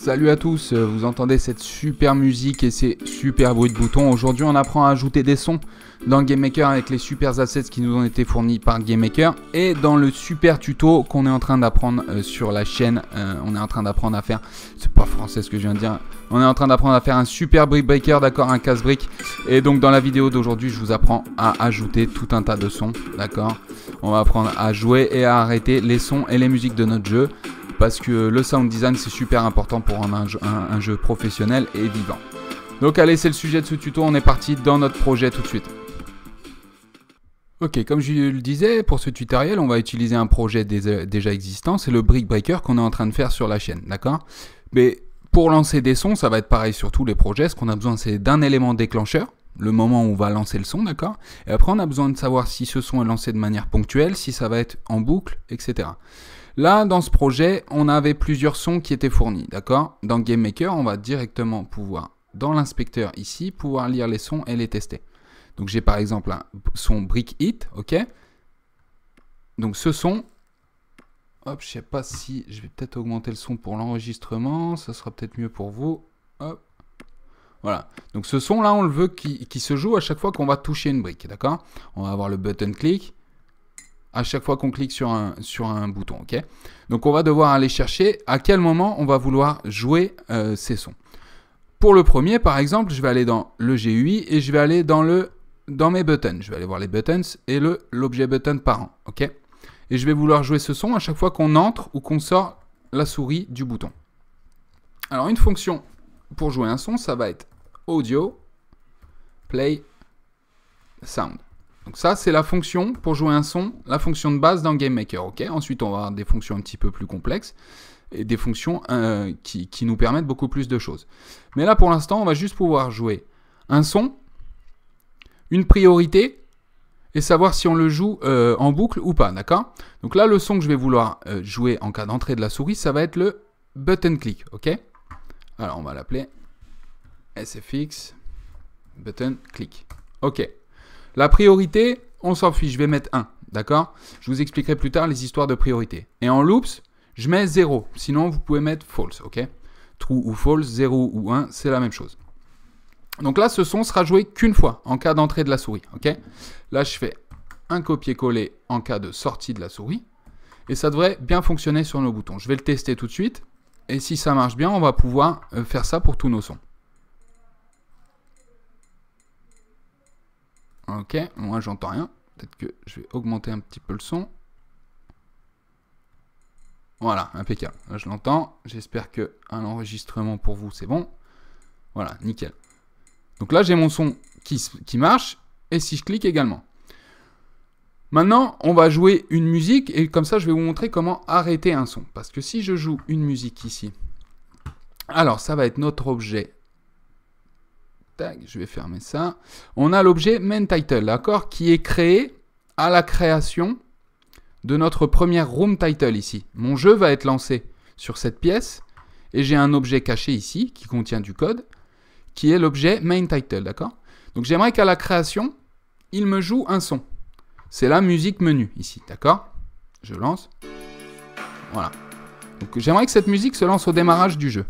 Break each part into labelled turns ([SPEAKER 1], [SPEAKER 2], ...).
[SPEAKER 1] Salut à tous, vous entendez cette super musique et ces super bruits de boutons. Aujourd'hui on apprend à ajouter des sons dans GameMaker avec les super assets qui nous ont été fournis par GameMaker. Et dans le super tuto qu'on est en train d'apprendre sur la chaîne, on est en train d'apprendre à faire, c'est pas français ce que je viens de dire, on est en train d'apprendre à faire un super brick breaker, d'accord, un casse-brique. Et donc dans la vidéo d'aujourd'hui je vous apprends à ajouter tout un tas de sons, d'accord. On va apprendre à jouer et à arrêter les sons et les musiques de notre jeu. Parce que le sound design c'est super important pour rendre un jeu professionnel et vivant. Donc allez, c'est le sujet de ce tuto, on est parti dans notre projet tout de suite. Ok, comme je le disais, pour ce tutoriel, on va utiliser un projet déjà existant, c'est le Brick Breaker qu'on est en train de faire sur la chaîne, d'accord? Mais pour lancer des sons, ça va être pareil sur tous les projets, ce qu'on a besoin c'est d'un élément déclencheur, le moment où on va lancer le son, d'accord? Et après on a besoin de savoir si ce son est lancé de manière ponctuelle, si ça va être en boucle, etc. Là, dans ce projet, on avait plusieurs sons qui étaient fournis, d'accord? Dans GameMaker, on va directement pouvoir, dans l'inspecteur ici, pouvoir lire les sons et les tester. Donc j'ai par exemple un son Brick Hit, ok? Donc ce son, hop, je sais pas si, je vais peut-être augmenter le son pour l'enregistrement, ça sera peut-être mieux pour vous, hop. Voilà, donc ce son là, on le veut qui se joue à chaque fois qu'on va toucher une brique, d'accord? On va avoir le button click à chaque fois qu'on clique sur un bouton, ok? Donc on va devoir aller chercher à quel moment on va vouloir jouer ces sons. Pour le premier, par exemple, je vais aller dans le GUI et je vais aller dans mes buttons. Je vais aller voir les buttons et l'objet button parent, ok? Et je vais vouloir jouer ce son à chaque fois qu'on entre ou qu'on sort la souris du bouton. Alors une fonction pour jouer un son, ça va être audio, play, sound. Donc ça, c'est la fonction pour jouer un son, la fonction de base dans GameMaker, ok? Ensuite, on va avoir des fonctions un petit peu plus complexes et des fonctions qui nous permettent beaucoup plus de choses. Mais là, pour l'instant, on va juste pouvoir jouer un son, une priorité et savoir si on le joue en boucle ou pas, d'accord? Donc là, le son que je vais vouloir jouer en cas d'entrée de la souris, ça va être le button click, ok? Alors, on va l'appeler SFX button click, ok. La priorité, on s'en fiche, je vais mettre 1, d'accord? Je vous expliquerai plus tard les histoires de priorité. Et en loops, je mets 0, sinon vous pouvez mettre false, ok? True ou false, 0 ou 1, c'est la même chose. Donc là, ce son sera joué qu'une fois, en cas d'entrée de la souris, ok? Là, je fais un copier-coller en cas de sortie de la souris, et ça devrait bien fonctionner sur nos boutons. Je vais le tester tout de suite, et si ça marche bien, on va pouvoir faire ça pour tous nos sons. Ok, moi j'entends rien. Peut-être que je vais augmenter un petit peu le son. Voilà, impeccable. Là je l'entends. J'espère que l'enregistrement pour vous c'est bon. Voilà, nickel. Donc là j'ai mon son qui marche. Et si je clique également. Maintenant, on va jouer une musique. Et comme ça, je vais vous montrer comment arrêter un son. Parce que si je joue une musique ici, alors ça va être notre objet. Tac, je vais fermer ça. On a l'objet MainTitle, d'accord, qui est créé à la création de notre première room title ici. Mon jeu va être lancé sur cette pièce et j'ai un objet caché ici qui contient du code qui est l'objet MainTitle, d'accord? Donc j'aimerais qu'à la création, il me joue un son. C'est la musique menu ici, d'accord? Je lance. Voilà. Donc j'aimerais que cette musique se lance au démarrage du jeu.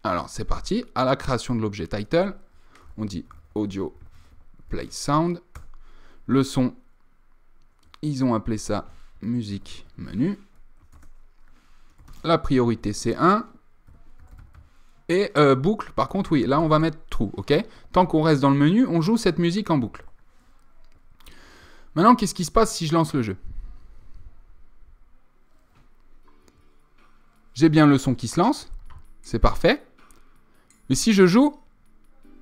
[SPEAKER 1] Alors c'est parti. À la création de l'objet title, on dit audio, play, sound. Le son, ils ont appelé ça musique menu. La priorité, c'est 1. Et boucle, par contre, oui, là, on va mettre true, ok? Tant qu'on reste dans le menu, on joue cette musique en boucle. Maintenant, qu'est-ce qui se passe si je lance le jeu? J'ai bien le son qui se lance. C'est parfait. Mais si je joue,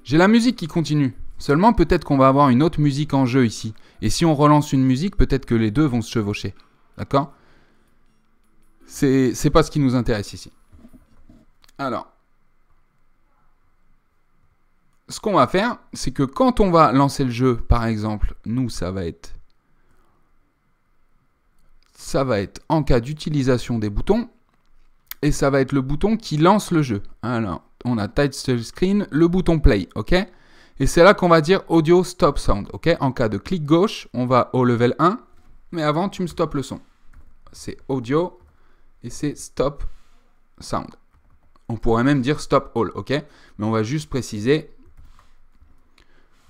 [SPEAKER 1] j'ai la musique qui continue. Seulement, peut-être qu'on va avoir une autre musique en jeu ici. Et si on relance une musique, peut-être que les deux vont se chevaucher. D'accord? C'est pas ce qui nous intéresse ici. Alors, ce qu'on va faire, c'est que quand on va lancer le jeu, par exemple, nous, ça va être en cas d'utilisation des boutons. Et ça va être le bouton qui lance le jeu. Alors, on a title screen, le bouton play, ok? Et c'est là qu'on va dire audio stop sound, ok? En cas de clic gauche, on va au level 1, mais avant tu me stoppes le son. C'est audio et c'est stop sound. On pourrait même dire stop all, ok? Mais on va juste préciser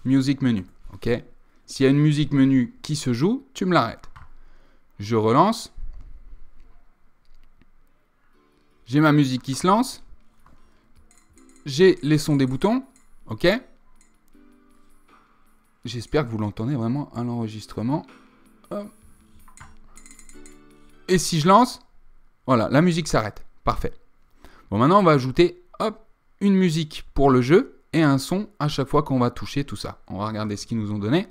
[SPEAKER 1] music menu, ok? S'il y a une musique menu qui se joue, tu me l'arrêtes. Je relance. J'ai ma musique qui se lance. J'ai les sons des boutons, ok? J'espère que vous l'entendez vraiment à l'enregistrement. Et si je lance, voilà, la musique s'arrête. Parfait. Bon, maintenant, on va ajouter, hop, une musique pour le jeu et un son à chaque fois qu'on va toucher tout ça. On va regarder ce qu'ils nous ont donné.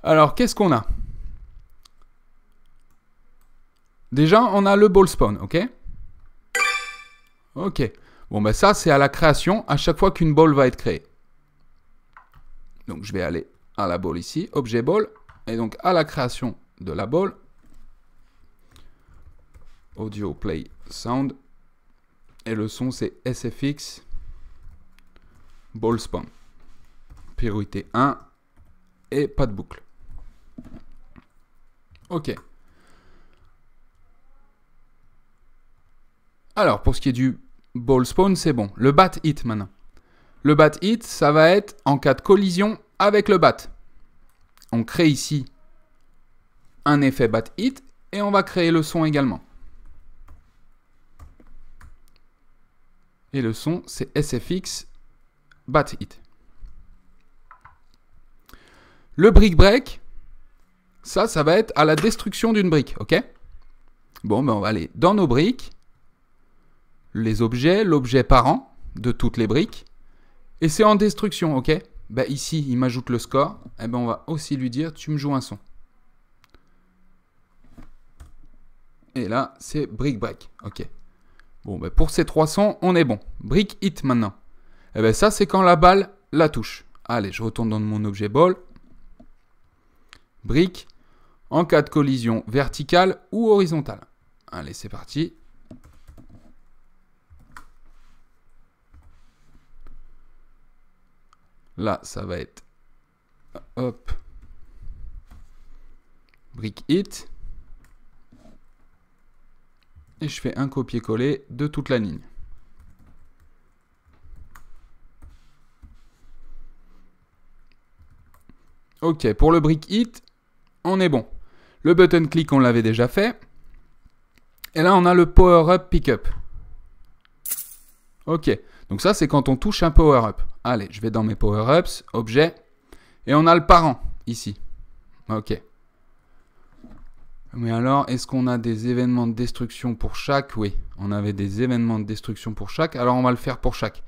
[SPEAKER 1] Alors, qu'est-ce qu'on a? Déjà, on a le ball spawn, ok? Ok. Bon, ben ça, c'est à la création, à chaque fois qu'une ball va être créée. Donc, je vais aller à la ball ici, objet ball, et donc à la création de la ball, audio play sound, et le son, c'est SFX ball spawn. Priorité 1, et pas de boucle. Ok. Alors, pour ce qui est du ball spawn, c'est bon. Le bat hit maintenant. Le bat hit, ça va être en cas de collision avec le bat. On crée ici un effet bat hit et on va créer le son également. Et le son, c'est SFX bat hit. Le brick break, ça va être à la destruction d'une brique, ok? Bon, ben on va aller dans nos briques, les objets, l'objet parent de toutes les briques, et c'est en destruction, ok? Ben ici, il m'ajoute le score, et ben on va aussi lui dire, tu me joues un son. Et là, c'est brick break, ok? Bon, ben pour ces 3 sons, on est bon. Brick hit maintenant. Et ben ça, c'est quand la balle la touche. Allez, je retourne dans mon objet ball. Brick, en cas de collision verticale ou horizontale. Allez, c'est parti. Là, ça va être, hop, brick hit. Et je fais un copier-coller de toute la ligne. Ok, pour le brick hit, on est bon. Le button click, on l'avait déjà fait. Et là, on a le power up pick up. Ok, donc ça, c'est quand on touche un power up. Allez, je vais dans mes power ups, objet. Et on a le parent, ici. Ok. Mais alors, est-ce qu'on a des événements de destruction pour chaque? Oui, on avait des événements de destruction pour chaque. Alors, on va le faire pour chaque.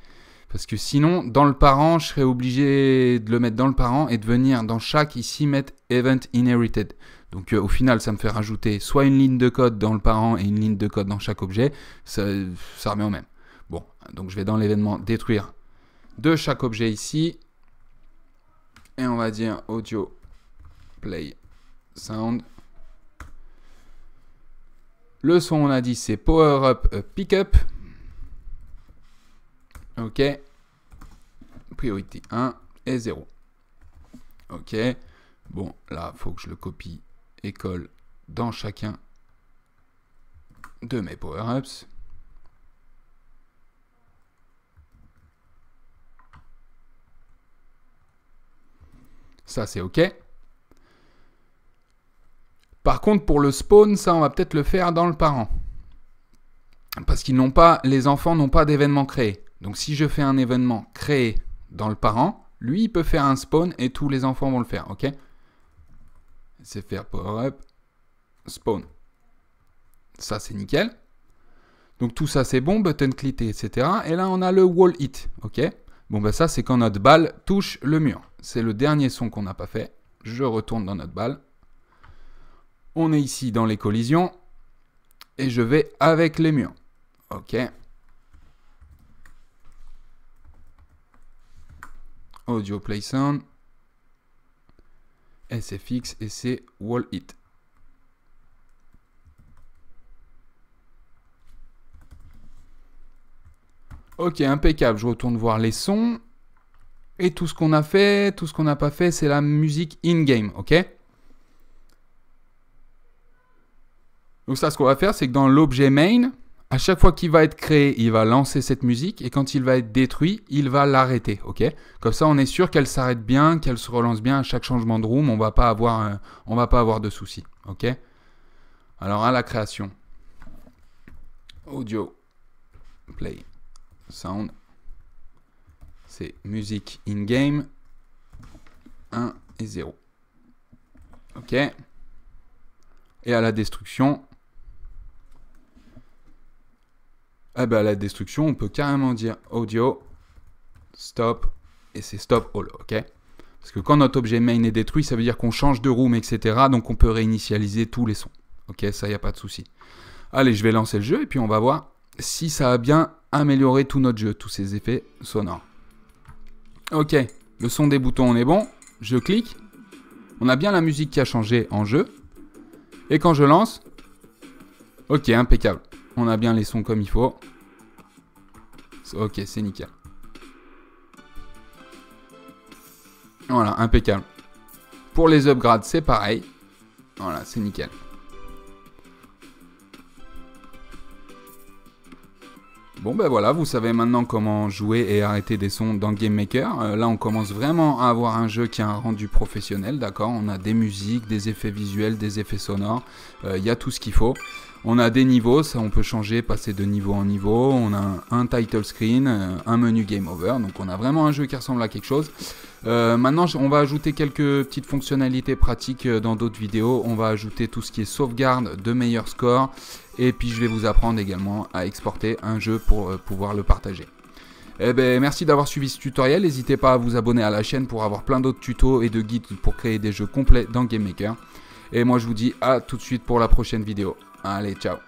[SPEAKER 1] Parce que sinon, dans le parent, je serais obligé de le mettre dans le parent et de venir dans chaque, ici, mettre Event Inherited. Donc, au final, ça me fait rajouter soit une ligne de code dans le parent et une ligne de code dans chaque objet. Ça revient au même. Bon, donc je vais dans l'événement détruire de chaque objet ici. Et on va dire audio play sound. Le son, on a dit, c'est power up pick up. Ok. Priorité 1 et 0. Ok. Bon, là, il faut que je le copie et colle dans chacun de mes power-ups. Ça, c'est OK. Par contre, pour le spawn, ça, on va peut-être le faire dans le parent. Parce qu'ils n'ont pas, les enfants n'ont pas d'événement créé. Donc, si je fais un événement créé dans le parent, lui, il peut faire un spawn et tous les enfants vont le faire. OK? C'est faire power up, spawn. Ça, c'est nickel. Donc, tout ça, c'est bon. Button click, etc. Et là, on a le wall hit. OK? Bon, ben ça, c'est quand notre balle touche le mur. C'est le dernier son qu'on n'a pas fait. Je retourne dans notre balle. On est ici dans les collisions. Et je vais avec les murs. OK. Audio play sound. SFX et c'est wall hit. Ok, impeccable. Je retourne voir les sons. Et tout ce qu'on a fait, tout ce qu'on n'a pas fait, c'est la musique in-game, ok? Donc ça, ce qu'on va faire, c'est que dans l'objet main, À chaque fois qu'il va être créé, il va lancer cette musique et quand il va être détruit, il va l'arrêter, ok? Comme ça, on est sûr qu'elle s'arrête bien, qu'elle se relance bien à chaque changement de room, on va pas avoir de soucis, ok? Alors à la création, audio, play, sound, c'est musique in-game, 1 et 0, ok? Et à la destruction, à la destruction, on peut carrément dire audio, stop, et c'est stop all, ok? Parce que quand notre objet main est détruit, ça veut dire qu'on change de room, etc. Donc on peut réinitialiser tous les sons. Ok, ça, il n'y a pas de souci. Allez, je vais lancer le jeu et puis on va voir si ça a bien amélioré tout notre jeu, tous ces effets sonores. Ok, le son des boutons, on est bon. Je clique. On a bien la musique qui a changé en jeu. Et quand je lance, ok, impeccable. On a bien les sons comme il faut. Ok, c'est nickel. Voilà, impeccable. Pour les upgrades, c'est pareil. Voilà, c'est nickel. Bon ben voilà, vous savez maintenant comment jouer et arrêter des sons dans Game Maker. Là on commence vraiment à avoir un jeu qui a un rendu professionnel, d'accord? On a des musiques, des effets visuels, des effets sonores, il y a tout ce qu'il faut. On a des niveaux, ça on peut changer, passer de niveau en niveau. On a un title screen, un menu Game Over, donc on a vraiment un jeu qui ressemble à quelque chose. Maintenant on va ajouter quelques petites fonctionnalités pratiques dans d'autres vidéos. On va ajouter tout ce qui est sauvegarde de meilleurs scores. Et puis je vais vous apprendre également à exporter un jeu pour pouvoir le partager. Eh ben, merci d'avoir suivi ce tutoriel. N'hésitez pas à vous abonner à la chaîne pour avoir plein d'autres tutos et de guides pour créer des jeux complets dans Game Maker. Et moi je vous dis à tout de suite pour la prochaine vidéo. Allez, ciao!